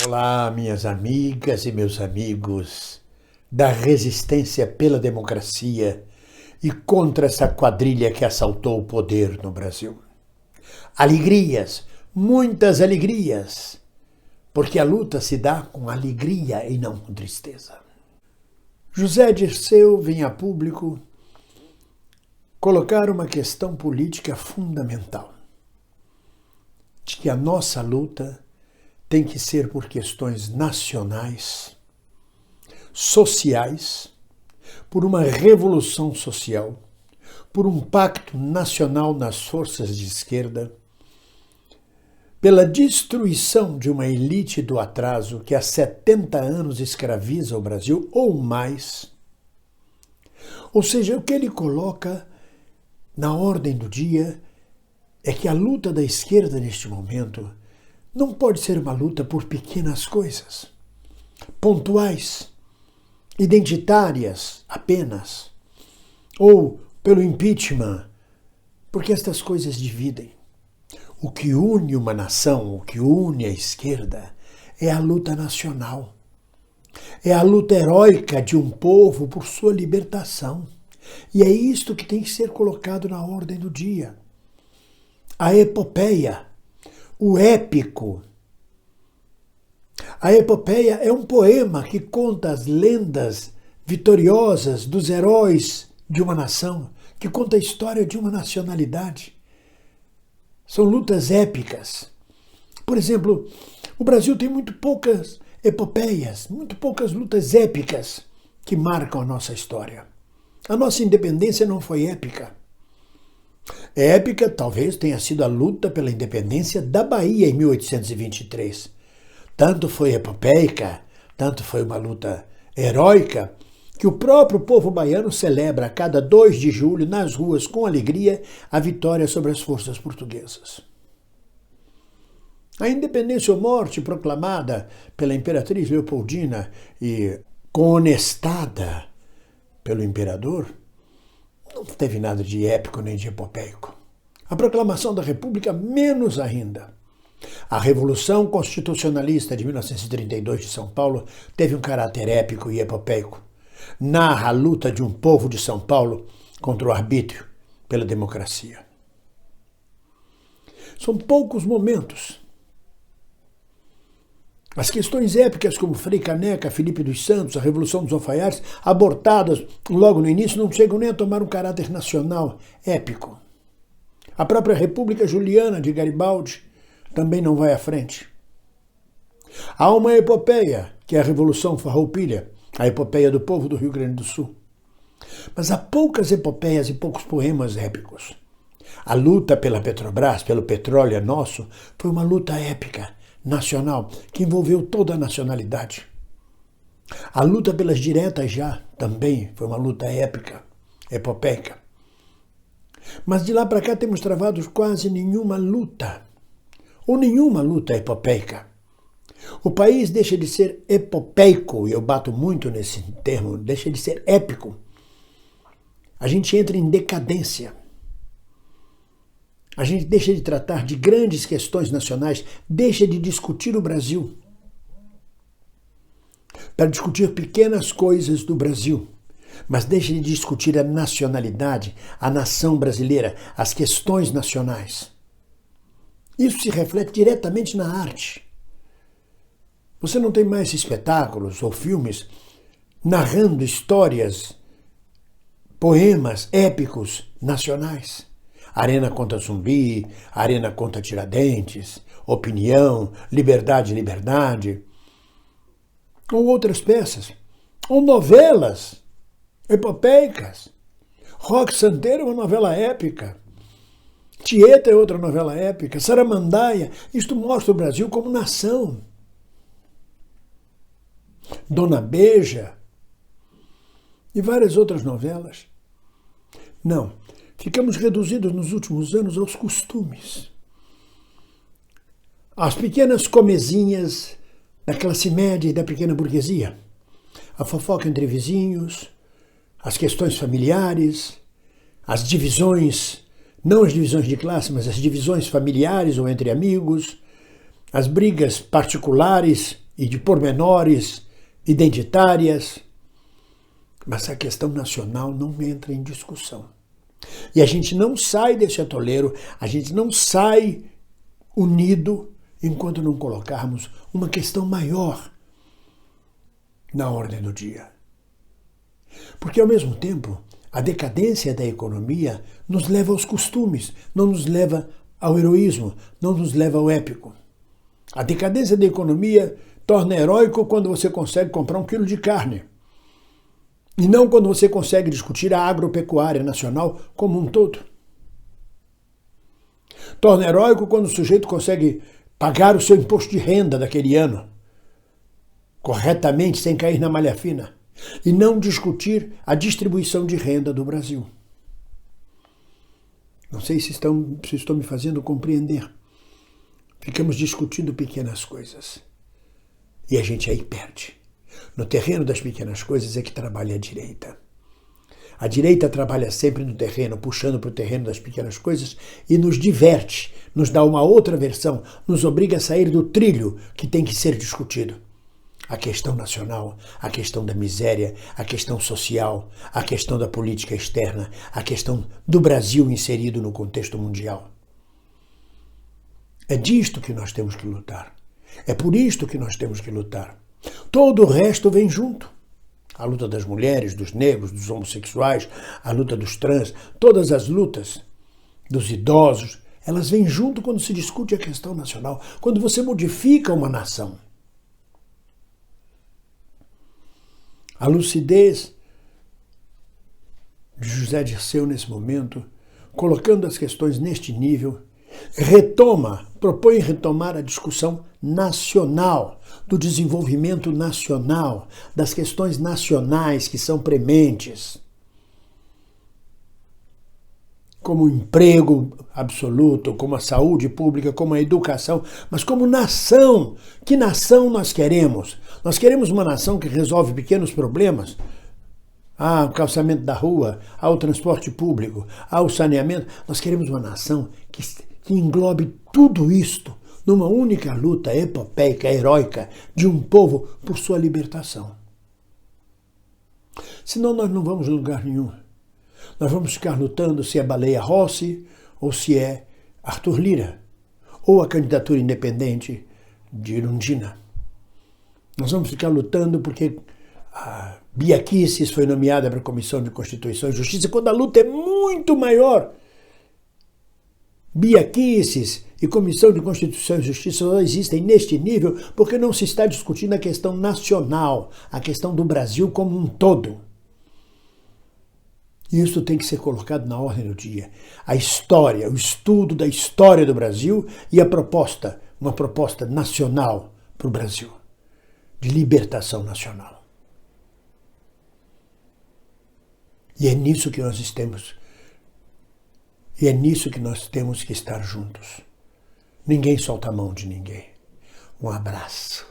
Olá, minhas amigas e meus amigos da resistência pela democracia e contra essa quadrilha que assaltou o poder no Brasil. Alegrias, muitas alegrias, porque a luta se dá com alegria e não com tristeza. José Dirceu vem a público colocar uma questão política fundamental, de que a nossa luta tem que ser por questões nacionais, sociais, por uma revolução social, por um pacto nacional nas forças de esquerda, pela destruição de uma elite do atraso que há 70 anos escraviza o Brasil ou mais. Ou seja, o que ele coloca na ordem do dia é que a luta da esquerda neste momento não pode ser uma luta por pequenas coisas, pontuais, identitárias apenas, ou pelo impeachment, porque estas coisas dividem. O que une uma nação, o que une a esquerda, é a luta nacional. É a luta heróica de um povo por sua libertação. E é isto que tem que ser colocado na ordem do dia. A epopeia, o épico. A epopeia é um poema que conta as lendas vitoriosas dos heróis de uma nação, que conta a história de uma nacionalidade. São lutas épicas. Por exemplo, o Brasil tem muito poucas epopeias, muito poucas lutas épicas que marcam a nossa história. A nossa independência não foi épica. Épica talvez tenha sido a luta pela independência da Bahia em 1823. Tanto foi epopeica, tanto foi uma luta heróica, que o próprio povo baiano celebra a cada 2 de julho nas ruas com alegria a vitória sobre as forças portuguesas. A independência ou morte proclamada pela imperatriz Leopoldina e cohonestada pelo imperador não teve nada de épico nem de epopeico. A proclamação da República, menos ainda. A Revolução Constitucionalista de 1932 de São Paulo teve um caráter épico e epopeico. Narra a luta de um povo de São Paulo contra o arbítrio pela democracia. São poucos momentos. As questões épicas como Frei Caneca, Felipe dos Santos, a Revolução dos Alfaiates, abortadas logo no início, não chegam nem a tomar um caráter nacional épico. A própria República Juliana de Garibaldi também não vai à frente. Há uma epopeia, que é a Revolução Farroupilha, a epopeia do povo do Rio Grande do Sul. Mas há poucas epopeias e poucos poemas épicos. A luta pela Petrobras, pelo petróleo nosso, foi uma luta épica, nacional, que envolveu toda a nacionalidade. A luta pelas diretas já também foi uma luta épica, epopeica. Mas de lá para cá temos travado quase nenhuma luta, ou nenhuma luta epopeica. O país deixa de ser epopeico, e eu bato muito nesse termo, deixa de ser épico. A gente entra em decadência. A gente deixa de tratar de grandes questões nacionais, deixa de discutir o Brasil para discutir pequenas coisas do Brasil, mas deixa de discutir a nacionalidade, a nação brasileira, as questões nacionais. Isso se reflete diretamente na arte. Você não tem mais espetáculos ou filmes narrando histórias, poemas épicos nacionais. Arena contra Zumbi, Arena contra Tiradentes, Opinião, Liberdade, Liberdade. Ou outras peças. Ou novelas epopeicas. Roque Santeiro é uma novela épica. Tieta é outra novela épica. Saramandaia. Isto mostra o Brasil como nação. Dona Beija. E várias outras novelas. Não. Ficamos reduzidos nos últimos anos aos costumes. Às pequenas comezinhas da classe média e da pequena burguesia. A fofoca entre vizinhos, as questões familiares, as divisões, não as divisões de classe, mas as divisões familiares ou entre amigos, as brigas particulares e de pormenores identitárias, mas a questão nacional não entra em discussão. E a gente não sai desse atoleiro, a gente não sai unido enquanto não colocarmos uma questão maior na ordem do dia. Porque, ao mesmo tempo, a decadência da economia nos leva aos costumes, não nos leva ao heroísmo, não nos leva ao épico. A decadência da economia torna heróico quando você consegue comprar 1 quilo de carne. E não quando você consegue discutir a agropecuária nacional como um todo. Torna heróico quando o sujeito consegue pagar o seu imposto de renda daquele ano corretamente, sem cair na malha fina, e não discutir a distribuição de renda do Brasil. Não sei se estou me fazendo compreender. Ficamos discutindo pequenas coisas. E a gente aí perde. No terreno das pequenas coisas é que trabalha a direita. A direita trabalha sempre no terreno, puxando para o terreno das pequenas coisas e nos diverte, nos dá uma outra versão, nos obriga a sair do trilho que tem que ser discutido. A questão nacional, a questão da miséria, a questão social, a questão da política externa, a questão do Brasil inserido no contexto mundial. É disto que nós temos que lutar. É por isto que nós temos que lutar. Todo o resto vem junto. A luta das mulheres, dos negros, dos homossexuais, a luta dos trans, todas as lutas dos idosos, elas vêm junto quando se discute a questão nacional, quando você modifica uma nação. A lucidez de José Dirceu nesse momento, colocando as questões neste nível, propõe retomar a discussão nacional, do desenvolvimento nacional, das questões nacionais que são prementes, como o emprego absoluto, como a saúde pública, como a educação, mas como nação. Que nação nós queremos? Nós queremos uma nação que resolve pequenos problemas, o calçamento da rua, ao transporte público, ao saneamento. Nós queremos uma nação que englobe tudo isto numa única luta epopeica, heróica, de um povo por sua libertação. Senão nós não vamos a lugar nenhum. Nós vamos ficar lutando se é Baleia Rossi ou se é Arthur Lira, ou a candidatura independente de Erundina. Nós vamos ficar lutando porque a Bia Kicis foi nomeada para a Comissão de Constituição e Justiça, quando a luta é muito maior. Bia Kicis e Comissão de Constituição e Justiça só existem neste nível porque não se está discutindo a questão nacional, a questão do Brasil como um todo. E isso tem que ser colocado na ordem do dia. A história, o estudo da história do Brasil e a proposta, uma proposta nacional para o Brasil, de libertação nacional. E é nisso que nós estamos. E é nisso que nós temos que estar juntos. Ninguém solta a mão de ninguém. Um abraço.